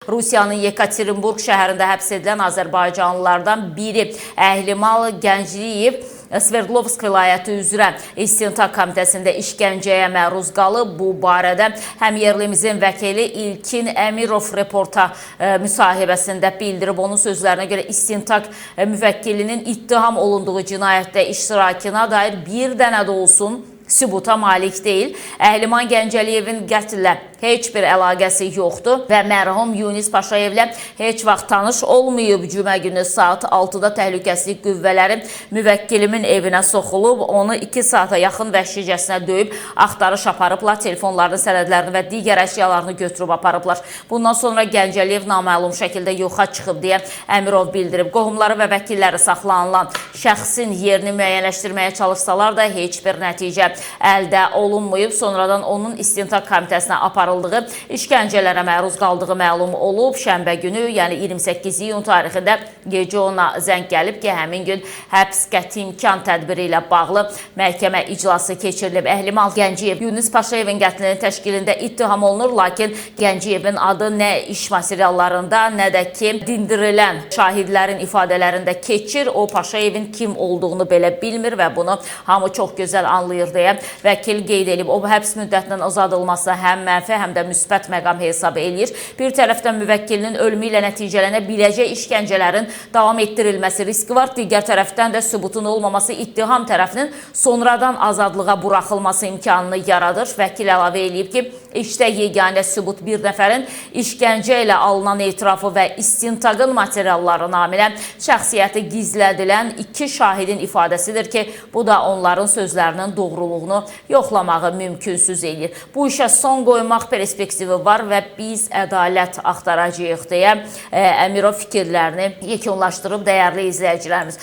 Rusiyanın Yekaterinburg şəhərində həbs edilən Azərbaycanlılardan biri Əhlimal Gəncliyev Sverdlovsk vilayəti üzrə İstintaq komitəsində işgəncəyə məruz qalıb. Bu barədə həmyerlimizin vəkili İlkin Əmirov reporta müsahibəsində bildirib. Onun sözlərinə görə istintaq müvəkkilinin ittiham olunduğu cinayətdə iştirakına dair bir dənə də olsun sübuta malik deyil. Əhliman Gəncəliyevin qətlə heç bir əlaqəsi yoxdur və mərhum Yunis Paşayevlə heç vaxt tanış olmayıb. Cümə günü saat 6-da təhlükəsizlik qüvvələri müvəkkilimin evinə soxulub, onu 2 saata yaxın vəhşicəsinə döyüb, axtarış aparıblar, telefonlarını, sənədlərini və digər əşyalarını götürüb aparıblar. Bundan sonra Gəncəliyev naməlum şəkildə yoxa çıxıb deyə Əmirov bildirib. Qohumları və vəkilləri saxlanılan şəxsin yerini müəyyənləşdirməyə çalışsalar da heç bir nəticə əldə olunmayıb. Sonradan onun istintaq komitəsinə aparıldığı, işgəncələrə məruz qaldığı məlum olub. Şənbə günü, yəni 28 iyun tarixində gecə ona zəng gəlib ki, həmin gün həbs qəti imkan tədbiri ilə bağlı məhkəmə iclası keçirilib. Əhlimal Gəncəliyev Yunis Paşayevin qətlinin təşkilində ittiham olunur, lakin Gəncəliyevin adı nə iş materiallarında, nə də ki, dindirilən şahidlərin ifadələrində keçir. O, Paşayevin kim olduğunu belə bilmir və bunu hamı çox gözəl anlayır deyə vəkil qeyd edib. O, həbs müddətinin uzadılması həm mənfi, həm də müsbət məqam hesab eləyir. Bir tərəfdən müvəkkilinin ölümü ilə nəticələnə biləcək işgəncələrin davam etdirilməsi riski var. Digər tərəfdən də sübutun olmaması ittiham tərəfinin sonradan azadlığa buraxılması imkanını yaradır. Vəkil əlavə eləyib ki, işdə yeganə sübut bir nəfərin işgəncə ilə alınan etirafı və istintaqın materialları naminə şəxsiyyəti gizlədilən 2 şahidin ifadəsidir ki, bu da onların sözlərinin doğruluğunu yoxlamağı mümkünsüz eləyir. Bu işə son qoymaq perspektivi var və biz ədalət axtaracağıq deyə Əmirov fikirlərini yekunlaşdırıb. Dəyərli izləyicilərimiz,